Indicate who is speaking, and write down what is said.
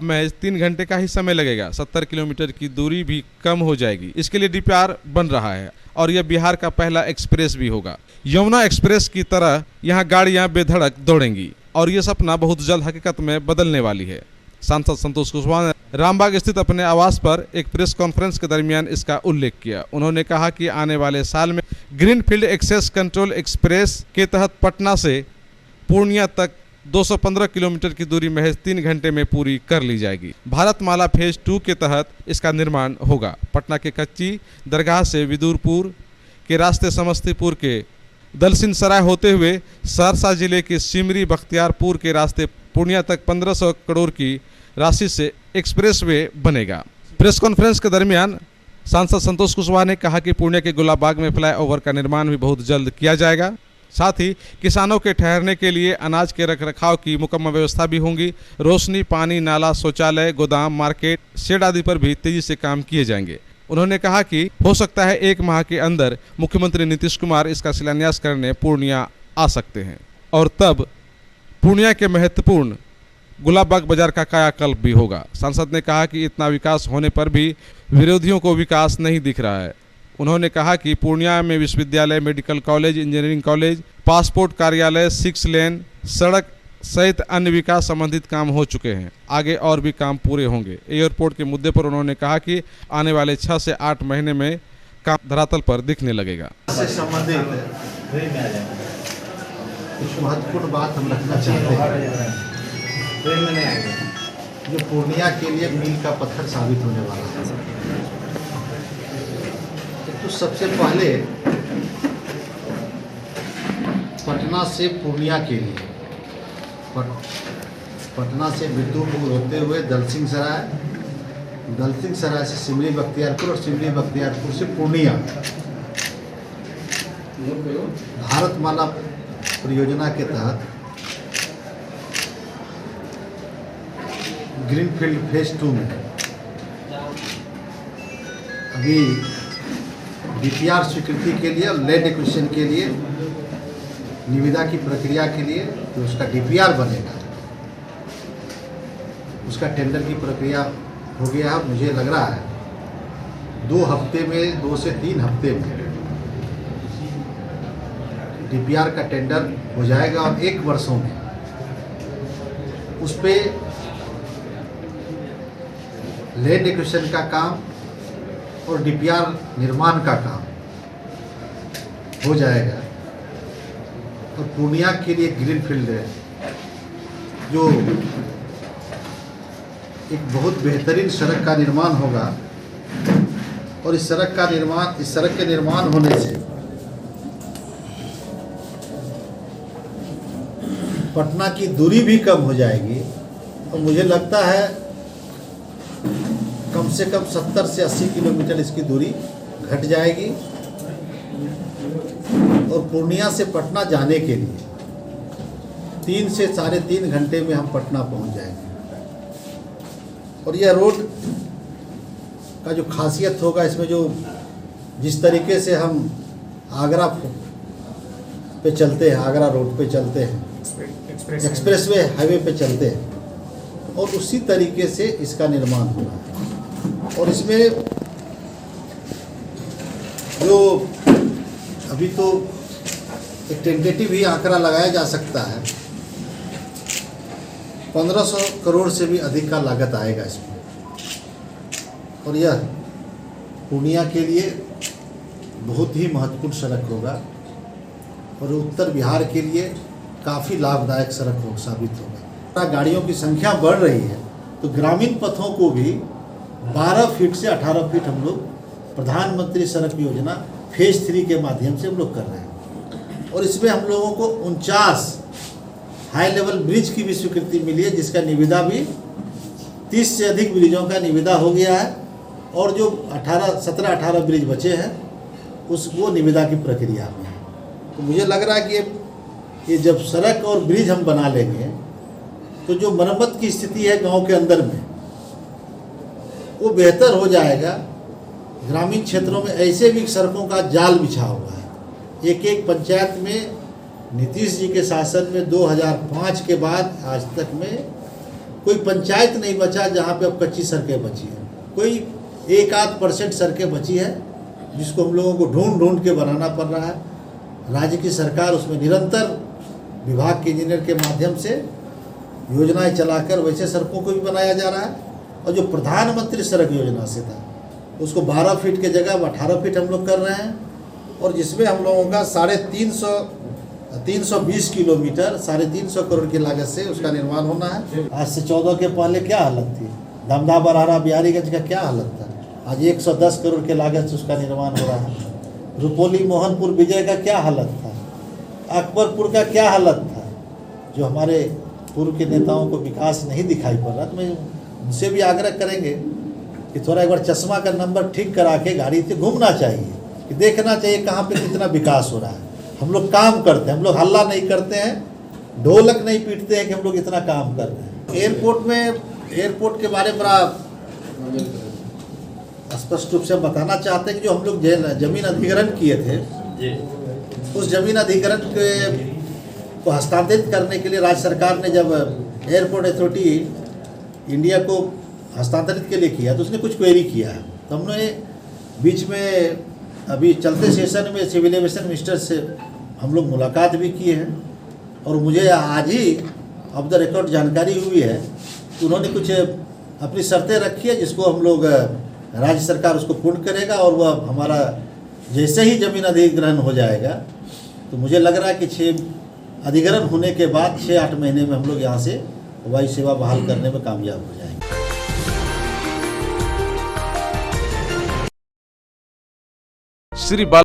Speaker 1: महज 3 घंटे का ही समय लगेगा। 70 किलोमीटर की दूरी भी कम हो जाएगी। इसके लिए डीपीआर बन रहा है और यह बिहार का पहला एक्सप्रेस भी होगा। यमुना एक्सप्रेस की तरह यहाँ गाड़ियाँ बेधड़क दौड़ेंगी और ये सपना बहुत जल्द हकीकत में बदलने वाली है। सांसद संतोष कुशवाहा ने रामबाग स्थित अपने आवास पर एक प्रेस कॉन्फ्रेंस के दरमियान इसका उल्लेख किया। उन्होंने कहा कि आने वाले साल में ग्रीनफील्ड एक्सेस कंट्रोल एक्सप्रेस के तहत पटना से पूर्णिया तक 215 किलोमीटर की दूरी महज 3 घंटे में पूरी कर ली जाएगी। भारतमाला फेज 2 के तहत इसका निर्माण होगा। पटना के कच्ची दरगाह से विदुरपुर के रास्ते समस्तीपुर के दलसिंह सराय होते हुए सहरसा जिले के सिमरी बख्तियारपुर के रास्ते पूर्णिया तक 1500 करोड़ की राशि से एक्सप्रेसवे बनेगा। प्रेस कॉन्फ्रेंस के दरमियान सांसद संतोष कुशवाहा ने कहा कि पूर्णिया के गुलाबबाग में फ्लाईओवर का निर्माण भी बहुत जल्द किया जाएगा। साथ ही किसानों के ठहरने के लिए अनाज के रखरखाव की मुकम्मल व्यवस्था भी होंगी। रोशनी, पानी, नाला, शौचालय, गोदाम, मार्केट, शेड आदि पर भी तेजी से काम किए जाएंगे। उन्होंने कहा कि हो सकता है 1 माह के अंदर मुख्यमंत्री नीतीश कुमार इसका शिलान्यास करने पूर्णिया आ सकते हैं और तब पूर्णिया के महत्वपूर्ण गुलाबबाग बाजार का कायाकल्प भी होगा। सांसद ने कहा कि इतना विकास होने पर भी विरोधियों को विकास नहीं दिख रहा है। उन्होंने कहा कि पूर्णिया में विश्वविद्यालय, medical college, engineering college, passport कार्यालय, 6 लेन सड़क सहित अन्य विकास संबंधित काम हो चुके हैं। आगे और भी काम पूरे होंगे। एयरपोर्ट के मुद्दे पर उन्होंने कहा कि आने वाले 6 से 8 महीने में काम धरातल पर दिखने लगेगा।
Speaker 2: कुछ महत्वपूर्ण बात हम रखना चाहते हैं जो पूर्णिया के लिए मील का पत्थर साबित होने वाला है। तो सबसे पहले पटना से पूर्णिया के लिए पटना से विदुरपुर होते हुए दलसिंह सराय से सिमरी बख्तियारपुर और सिमरी बख्तियारपुर से पूर्णिया भारतमाला परियोजना के तहत ग्रीनफील्ड फेज 2 में अभी डीपीआर स्वीकृति के लिए और लैंड एक्विजिशन के लिए निविदा की प्रक्रिया के लिए तो उसका डीपीआर बनेगा, उसका टेंडर की प्रक्रिया हो गया है। मुझे लग रहा है 2 हफ्ते में, 2 से 3 हफ्ते में डीपीआर का टेंडर हो जाएगा और 1 वर्षों में उस पे लैंड एक्विजिशन का काम और डीपीआर निर्माण का काम हो जाएगा। और पूर्णिया के लिए ग्रीनफील्ड है जो एक बहुत बेहतरीन सड़क का निर्माण होगा और इस सड़क के निर्माण होने से पटना की दूरी भी कम हो जाएगी और मुझे लगता है कम से कम 70 से 80 किलोमीटर इसकी दूरी घट जाएगी और पूर्णिया से पटना जाने के लिए 3 से 3.5 घंटे में हम पटना पहुंच जाएंगे। और यह रोड का जो खासियत होगा इसमें जो जिस तरीके से हम आगरा पे चलते हैं, आगरा रोड पे चलते हैं, एक्सप्रेसवे हाईवे पे चलते हैं और उसी तरीके से इसका निर्माण होना है। और इसमें जो अभी तो एक टेंटेटिव ही आंकड़ा लगाया जा सकता है 1500 करोड़ से भी अधिक का लागत आएगा इसमें। और यह पूर्णिया के लिए बहुत ही महत्वपूर्ण सड़क होगा और उत्तर बिहार के लिए काफ़ी लाभदायक सड़क साबित होगा। गाड़ियों की संख्या बढ़ रही है तो ग्रामीण पथों को भी 12 फीट से 18 फीट हम लोग प्रधानमंत्री सड़क योजना फेज 3 के माध्यम से हम लोग कर रहे हैं। और इसमें हम लोगों को 49 हाई लेवल ब्रिज की भी स्वीकृति मिली है जिसका निविदा भी 30 से अधिक ब्रिजों का निविदा हो गया है और जो 17-18 ब्रिज बचे हैं वो निविदा की प्रक्रिया में है। तो मुझे लग रहा है कि ये जब सड़क और ब्रिज हम बना लेंगे तो जो मरम्मत की स्थिति है गांव के अंदर में वो बेहतर हो जाएगा। ग्रामीण क्षेत्रों में ऐसे भी सड़कों का जाल बिछा हुआ है। एक पंचायत में नीतीश जी के शासन में 2005 के बाद आज तक में कोई पंचायत नहीं बचा जहाँ पे अब कच्ची सड़कें बची हैं। कोई 1-8% सड़कें बची है जिसको हम लोगों को ढूंढ ढूंढ के बनाना पड़ रहा है। राज्य की सरकार उसमें निरंतर विभाग के इंजीनियर के माध्यम से योजनाएं चलाकर वैसे सड़कों को भी बनाया जा रहा है। और जो प्रधानमंत्री सड़क योजना से था उसको 12 फीट के जगह 18 फीट हम लोग कर रहे हैं, और जिसमें हम लोगों का 320 किलोमीटर 350 करोड़ की लागत से उसका निर्माण होना है। आज से 14 के पहले क्या हालत थी? धमधा बरहारा बिहारीगंज का क्या हालत था? आज 110 करोड़ की लागत से उसका निर्माण हो रहा है। रुपौली मोहनपुर विजय का क्या हालत था? अकबरपुर का क्या हालत था? जो हमारे पूर्व के नेताओं को विकास नहीं दिखाई पड़ रहा, तो मैं उनसे भी आग्रह करेंगे कि थोड़ा एक बार चश्मा का नंबर ठीक करा के गाड़ी से घूमना चाहिए, कि देखना चाहिए कहाँ पे कितना विकास हो रहा है। हम लोग काम करते हैं, हम लोग हल्ला नहीं करते हैं, ढोलक नहीं पीटते हैं कि हम लोग इतना काम कर रहे हैं। एयरपोर्ट के बारे में बड़ा स्पष्ट रूप से बताना चाहते हैं कि जो हम लोग जमीन अधिग्रहण किए थे, उस जमीन अधिग्रहण को हस्तांतरित करने के लिए राज्य सरकार ने जब एयरपोर्ट अथॉरिटी इंडिया को हस्तांतरित के लिए किया तो उसने कुछ क्वेरी किया है। तो हमने बीच में अभी चलते सेशन में सिविल एविएशन मिनिस्टर से हम लोग मुलाकात भी किए हैं, और मुझे आज ही ऑफ द रिकॉर्ड जानकारी हुई है कि उन्होंने कुछ अपनी शर्तें रखी है जिसको हम लोग राज्य सरकार उसको पूर्ण करेगा, और वह हमारा जैसे ही जमीन अधिग्रहण हो जाएगा तो मुझे लग रहा है कि 6 अधिग्रहण होने के बाद 6-8 महीने में हम लोग यहाँ से वायु सेवा बहाल करने में कामयाब हो जाएंगे।
Speaker 1: श्री बाल